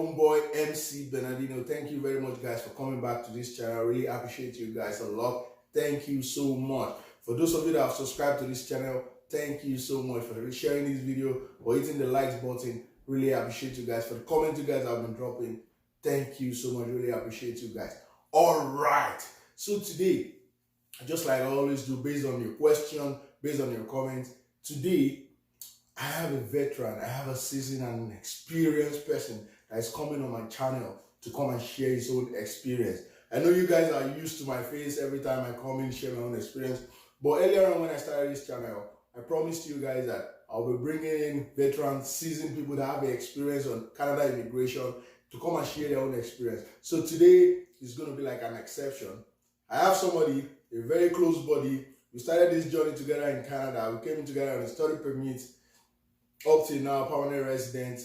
own boy MC Bernardino. Thank you very much, guys, for coming back to this channel. I really appreciate you guys a lot. Thank you so much. For those of you that have subscribed to this channel, thank you so much for sharing this video or hitting the likes button. Really appreciate you guys. For the comments you guys have been dropping, thank you so much. Really appreciate you guys. All right. So today, just like I always do, based on your question, based on your comments, today I have a veteran, I have a seasoned and experienced person that is coming on my channel to come and share his own experience. I know you guys are used to my face every time I come in and share my own experience, but earlier on when I started this channel, I promised you guys that I'll be bringing in veterans, seasoned people that have the experience on Canada immigration to come and share their own experience. So today is going to be like an exception. I have somebody, a very close buddy. We started this journey together in Canada. We came in together on a study permit, up till now, permanent resident.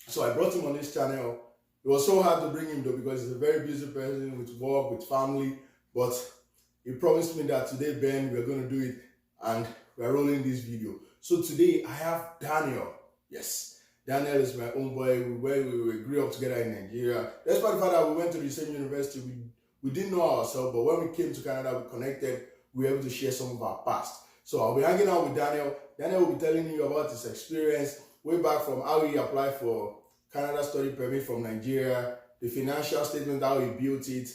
So I brought him on this channel. It was so hard to bring him though because he's a very busy person with work, with family. But he promised me that today, Ben, we're going to do it and we're rolling this video. So today I have Daniel. Yes, Daniel is my own boy. We grew up together in Nigeria. Despite the fact that we went to the same university, we didn't know ourselves. But when we came to Canada, we connected. We were able to share some of our past. So I'll be hanging out with Daniel. Daniel will be telling you about his experience way back from how he applied for Canada study permit from Nigeria, the financial statement, how he built it,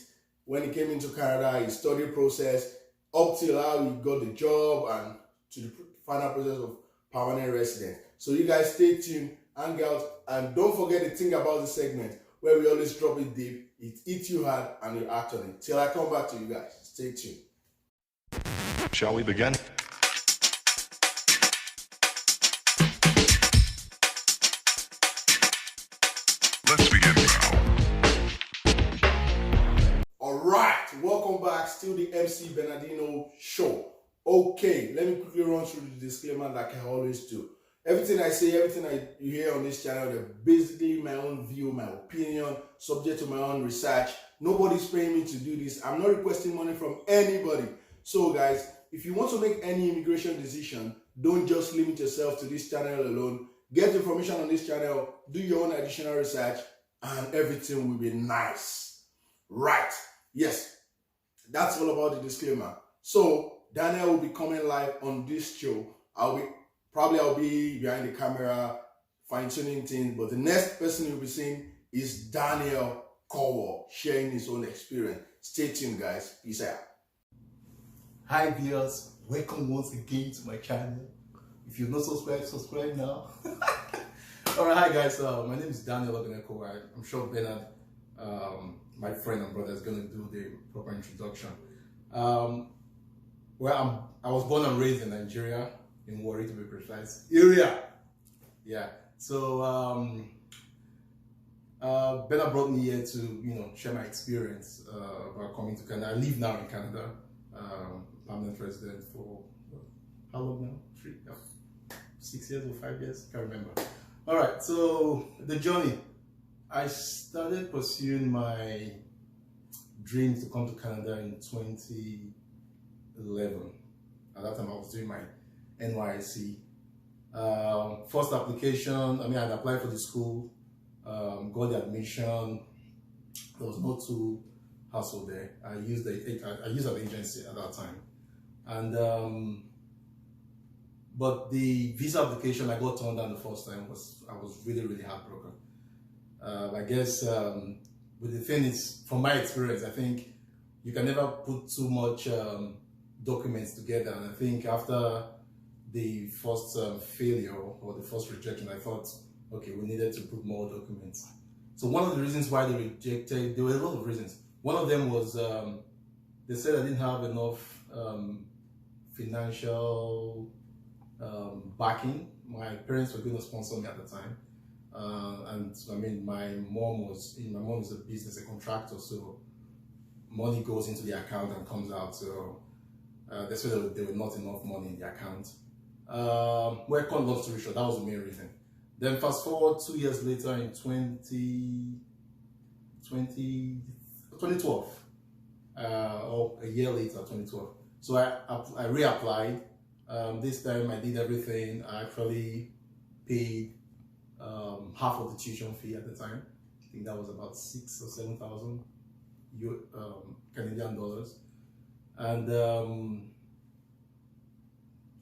when he came into Canada, his study process, up till how he got the job and to the final process of permanent resident. So you guys stay tuned, hang out, and don't forget to think about the segment where we always drop it deep, it hits you hard, and you act on it. Till I come back to you guys, stay tuned. Shall we begin? Let's begin now. Alright, welcome back. Still the MC Bernardino show. Okay, let me quickly run through the disclaimer like I always do. Everything I say, everything you hear on this channel, they're basically my own view, my opinion, subject to my own research. Nobody's paying me to do this. I'm not requesting money from anybody. So guys, if you want to make any immigration decision, don't just limit yourself to this channel alone. Get information on this channel, do your own additional research, and everything will be nice. Right. Yes, that's all about the disclaimer. So Daniel will be coming live on this show. I'll be behind the camera, fine-tuning things, but the next person you'll be seeing is Daniel Cowell, sharing his own experience. Stay tuned, guys. Peace out. Hi viewers, welcome once again to my channel. If you're not subscribed, subscribe now. Alright, hi guys, my name is Daniel Oguneko. I'm sure Bernard, my friend and brother, is going to do the proper introduction. I was born and raised in Nigeria, in Warri to be precise. Area! Yeah, so Bernard brought me here to, share my experience about coming to Canada. I live now in Canada. Permanent resident for how long now? 6 years or 5 years? Can't remember. All right, so the journey. I started pursuing my dreams to come to Canada in 2011. At that time, I was doing my NYSC. First application, I'd applied for the school, got the admission. There was no too hassle there. I used an agency at that time. And but the visa application I got turned down the first time I was really heartbroken. I guess with the thing is, from my experience, I think you can never put too much documents together. And I think after the first failure or the first rejection, I thought, okay, we needed to put more documents. So one of the reasons why they rejected, there were a lot of reasons. One of them was they said I didn't have enough financial backing. My parents were going to sponsor me at the time, and my mom is a business, a contractor, so money goes into the account and comes out. So they said there were not enough money in the account. Well, long story short, that was the main reason. Then fast forward 2 years later in 2012, or a year later, 2012. So I reapplied. This time I did everything. I actually paid half of the tuition fee at the time. think that was about 6 or 7,000 Canadian dollars. And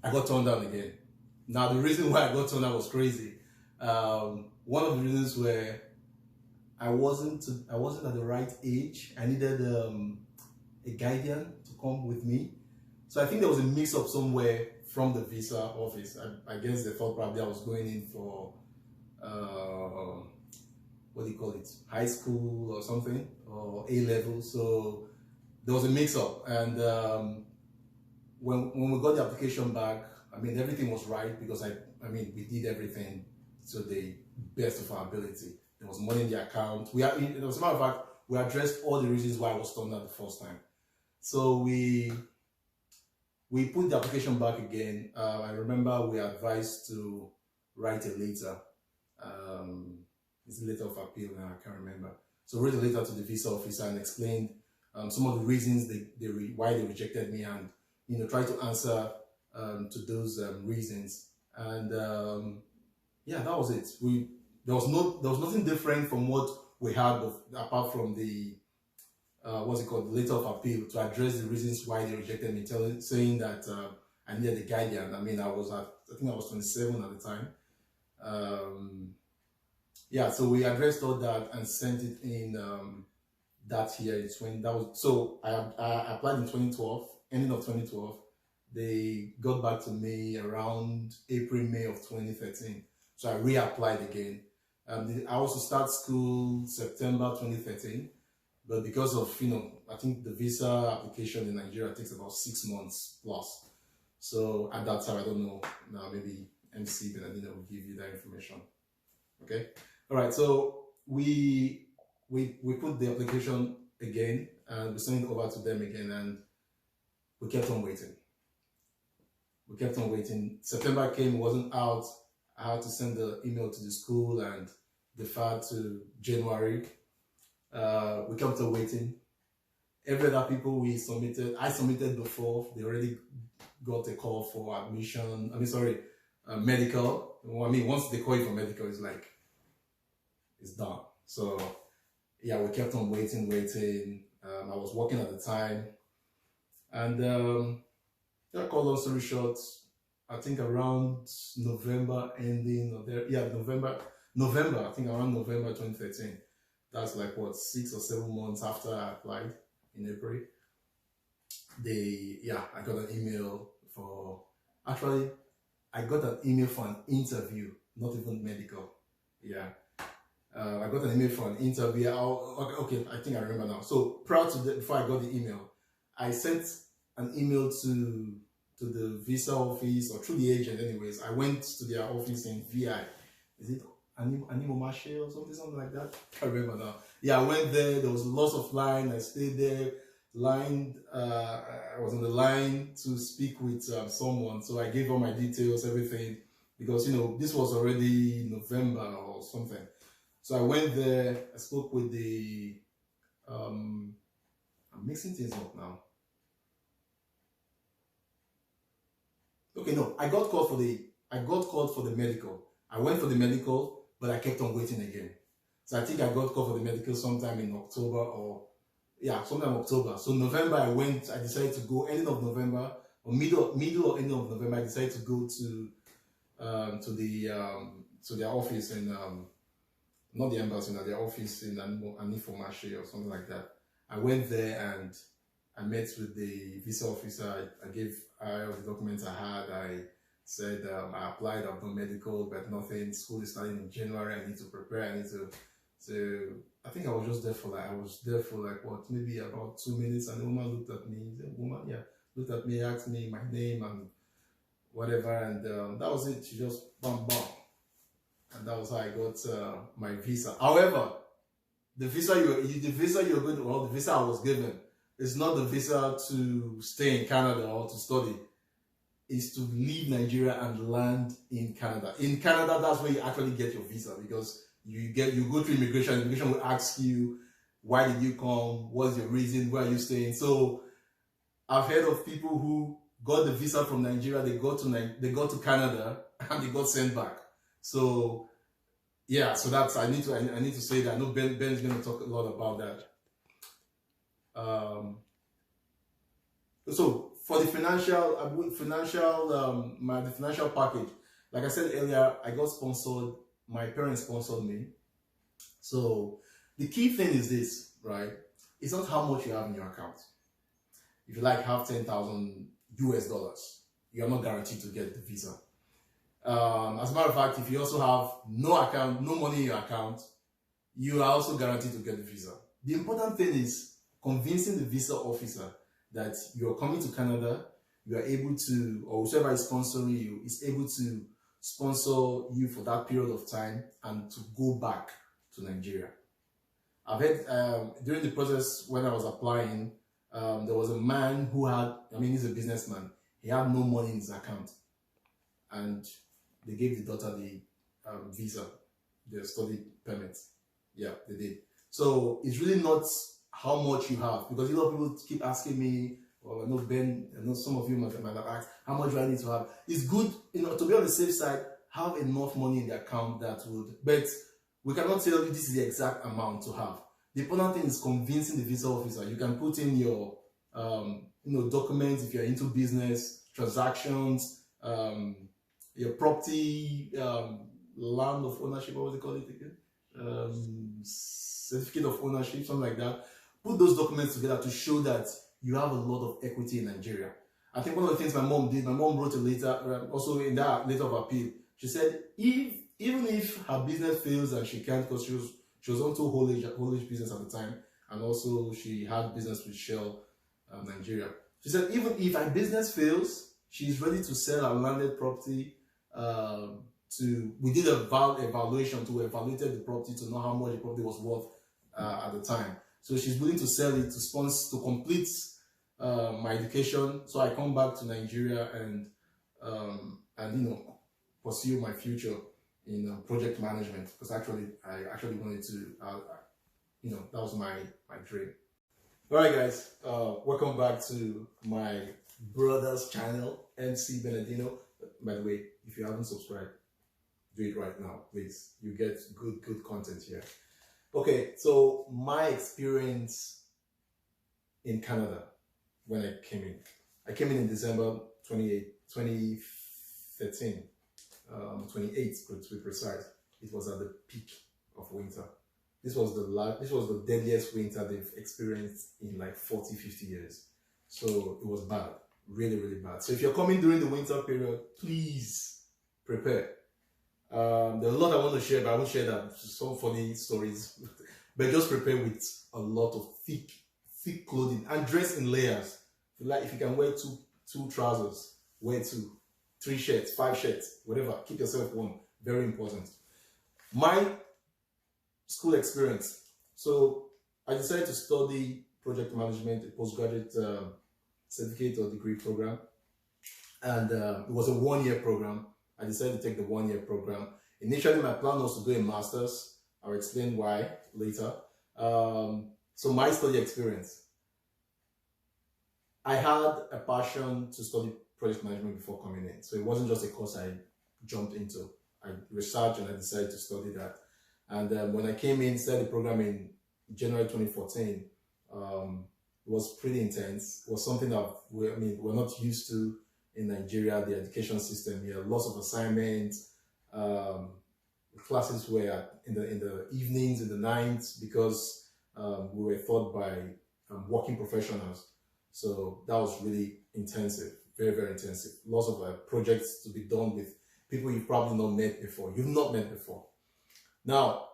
I got turned down again. Now, the reason why I got turned down was crazy. One of the reasons were I wasn't at the right age. I needed a guardian to come with me. So I think there was a mix-up somewhere from the visa office. I guess they thought probably I was going in for what do you call it, high school or something, or A-level. So there was a mix-up, and when we got the application back, I mean, everything was right because I mean we did everything to the best of our ability. There was money in the account. As a matter of fact, we addressed all the reasons why I was turned down the first time. So we put the application back again. I remember we were advised to write a letter. It's a letter of appeal now, I can't remember. So we wrote a letter to the visa officer and explained some of the reasons why they rejected me, and try to answer to those reasons. And yeah, that was it. There was nothing different from what we had apart from the what's it called, the letter of appeal to address the reasons why they rejected me, saying that I needed a guardian. I mean, I think I was 27 at the time. Yeah, so we addressed all that and sent it in that year. So I applied in 2012, ending of 2012. They got back to me around April, May of 2013. So I reapplied again. I was to start school September 2013, but because of, I think the visa application in Nigeria takes about 6 months plus. So at that time, I don't know, now maybe MC Bernardino will give you that information. Okay. All right. So we put the application again and we sent it over to them again, and we kept on waiting. September came, wasn't out. I had to send the email to the school and defer to January. We kept on waiting. Every other people I submitted before, they already got a call for admission. Medical. Once they call you for medical, it's like, it's done. So yeah, we kept on waiting. I was working at the time, and call long story short, I think around November ending November, I think around November 2013. That's like 6 or 7 months after I applied in April. I got an email I got an email for an interview, not even medical. Yeah. I got an email for an interview. Okay, I think I remember now. So before I got the email, I sent an email to the visa office, or through the agent anyways. I went to their office in VI. Is it Animo Marche or something like that? I can't remember now. Yeah, I went there. There was lots of line. I stayed there. I was on the line to speak with someone. So I gave all my details, everything, because, this was already November or something. So I went there, I spoke with I'm mixing things up now. Okay, no, I got called for the medical. I went for the medical, but I kept on waiting again. So I think I got called for the medical sometime in October sometime October. So November I decided to go, ending of November, or middle or ending of November, I decided to go to their office in not the embassy, their office in Anifo Marche or something like that. I went there and I met with the visa officer. I gave all the documents I had. I said I applied, I've done medical, but nothing. School is starting in January. I need to prepare. I need to. So I think I was just there for maybe about 2 minutes, and the woman looked at me, asked me my name and whatever, and that was it. She just bam. And that was how I got my visa. However, the visa the visa I was given is not the visa to stay in Canada or to study. It's to leave Nigeria and land in Canada. In Canada, that's where you actually get your visa, because you go through immigration. Immigration will ask you, why did you come? What's your reason? Where are you staying? So I've heard of people who got the visa from Nigeria, they got to Canada and they got sent back. So yeah, so that's I need to say that. I know Ben's going to talk a lot about that. So for the the financial package, like I said earlier, I got sponsored. My parents sponsored me. So the key thing is this, right? It's not how much you have in your account. If you like have 10,000 US dollars, you are not guaranteed to get the visa. As a matter of fact, if you also have no money in your account, you are also guaranteed to get the visa. The important thing is convincing the visa officer that you're coming to Canada, you are able to, or whoever is sponsoring you is able to sponsor you for that period of time and to go back to Nigeria. I've heard during the process when I was applying, there was a man who had, he's a businessman, he had no money in his account. And they gave the daughter the visa, the study permit. Yeah, they did. So it's really not how much you have, because a lot of people keep asking me, or I know Ben, I know some of you might have asked, how much do I need to have? It's good, to be on the safe side, have enough money in the account that would, but we cannot tell you this is the exact amount to have. The important thing is convincing the visa officer. You can put in your, documents if you're into business, transactions, your property, land of ownership, what was it called again? Certificate of ownership, something like that. Put those documents together to show that you have a lot of equity in Nigeria. I think one of the things my mom did, my mom wrote a letter, also in that letter of appeal, she said, even if her business fails and she can't, because she was onto whole age business at the time, and also she had business with Shell Nigeria. She said, even if her business fails, she's ready to sell her landed property. We did a evaluation to evaluate the property to know how much the property was worth at the time. So she's willing to sell it to complete my education. So I come back to Nigeria and pursue my future in project management, because I actually wanted to, that was my dream. All right, guys, welcome back to my brother's channel, MC Benedino. By the way, if you haven't subscribed, do it right now, please. You get good content here. Okay, so my experience in Canada when I came in. I came in December 2013, 28 to be precise. It was at the peak of winter. This was the deadliest winter they've experienced in like 40, 50 years. So it was bad, really, really bad. So if you're coming during the winter period, please prepare. There are a lot I want to share, but I won't share that. Some funny stories. But just prepare with a lot of thick clothing and dress in layers. If you can wear two trousers, wear 2, 3 shirts, 5 shirts, whatever. Keep yourself warm. Very important. My school experience. So I decided to study project management, a postgraduate certificate or degree program. And it was a 1-year program. I decided to take the 1-year program. Initially, my plan was to do a master's. I'll explain why later. So my study experience. I had a passion to study project management before coming in. So it wasn't just a course I jumped into. I researched and I decided to study that. And when I came in, started the program in January 2014, it was pretty intense. It was something that we're not used to in Nigeria, the education system here. Lots of assignments. Classes were in the evenings, in the nights, because we were taught by working professionals. So that was really intensive, very, very intensive. Lots of projects to be done with people you've probably not met before. You've not met before. Now,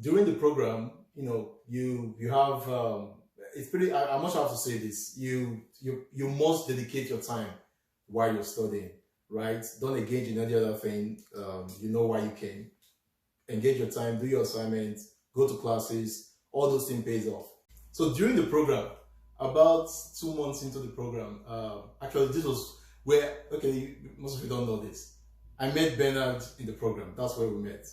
during the program, you have, it's pretty, I must have to say this, you must dedicate your time while you're studying, right? Don't engage in any other thing. You know why you came. Engage your time, do your assignments, go to classes, all those things pays off. So during the program, about 2 months into the program, actually this was where, most of you don't know this. I met Bernard in the program. That's where we met.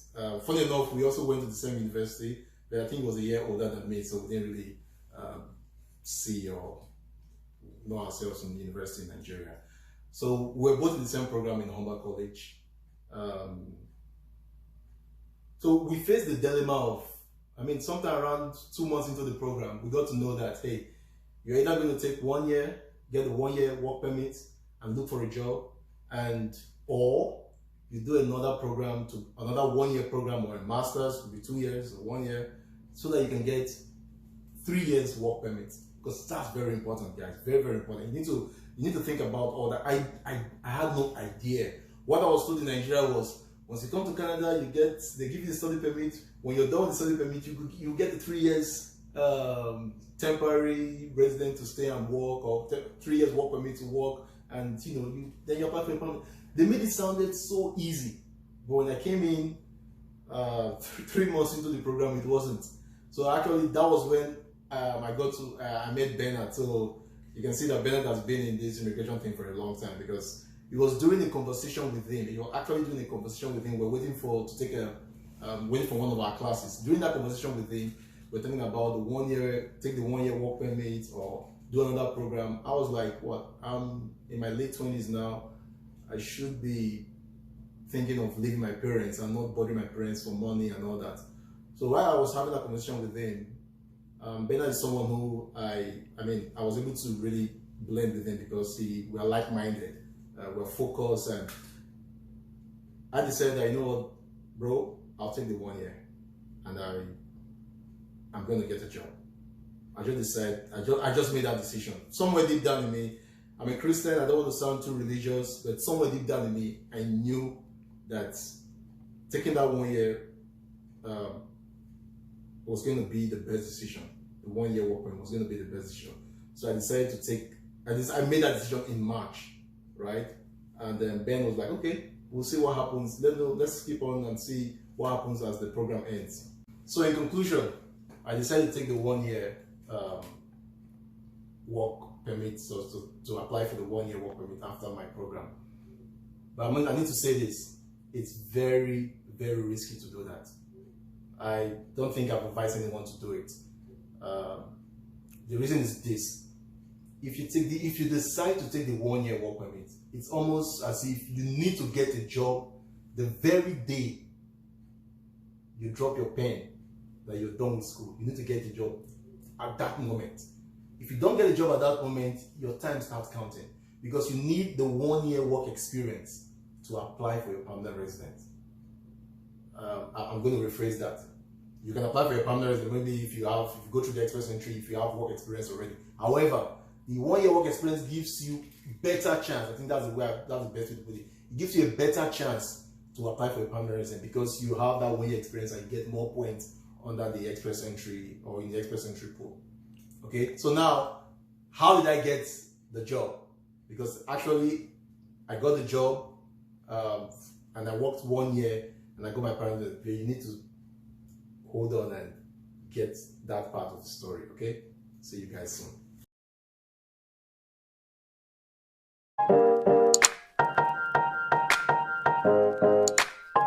Funny enough, we also went to the same university, but I think he was a year older than me, so we didn't really see or know ourselves in the university in Nigeria. So we were both in the same program in Humber College. So we faced the dilemma of, sometime around 2 months into the program, we got to know that, hey, you're either going to take 1 year, get a 1 year work permit and look for a job, or you do another 1 year program, or a master's, could be 2 years or 1 year, so that you can get 3 years work permit. Because that's very important, guys. Very, very important. You need to think about all that. I had no idea. What I was told in Nigeria was, once you come to Canada, they give you the study permit. When you're done with the study permit, you get the 3 years temporary resident to stay and work, or 3 years work permit to work, and then you're back to your permit. They made it sounded so easy, but when I came in 3 months into the program, it wasn't. So actually, that was when I met Bernard. So you can see that Bernard has been in this immigration thing for a long time, because he was doing a conversation with him. You were actually doing a conversation with him. We're waiting for one of our classes. During that conversation with him, we're talking about take the 1 year work permit or do another program. I was like, what? I'm in my late 20s now. I should be thinking of leaving my parents and not bothering my parents for money and all that. So while I was having that conversation with him, Bernard is someone who I was able to really blend with him, because we are like-minded. We're focused, and I decided that, you know what, bro, I'll take the 1 year, and I'm going to get a job. I just made that decision. Somewhere deep down in me, I'm a Christian, I don't want to sound too religious, but somewhere deep down in me, I knew that taking that 1 year was going to be the best decision. The 1 year work permit was going to be the best decision. So I decided I made that decision in March, right? And then Ben was like, okay, we'll see what happens. Let's keep on and see what happens as the program ends. So in conclusion, I decided to take the 1 year work permit, so to apply for the 1 year work permit after my program. But I need to say this, it's very, very risky to do that. I don't think I've advised anyone to do it. The reason is this: if you decide to take the 1 year work permit, it's almost as if you need to get a job the very day you drop your pen that you're done with school. You need to get a job at that moment. If you don't get a job at that moment, your time starts counting, because you need the 1 year work experience to apply for your permanent residence. I'm going to rephrase that. You can apply for your permanent residence maybe if you go through the express entry, if you have work experience already. However, the 1 year work experience gives you better chance. I think that's the best way to put it. It gives you a better chance to apply for your permanent residence, because you have that 1 year experience and you get more points under the express entry or in the express entry pool. Okay, so now, how did I get the job? Because actually, I got the job and I worked 1 year and I got my permanent. You need to hold on and get that part of the story. Okay, see you guys soon.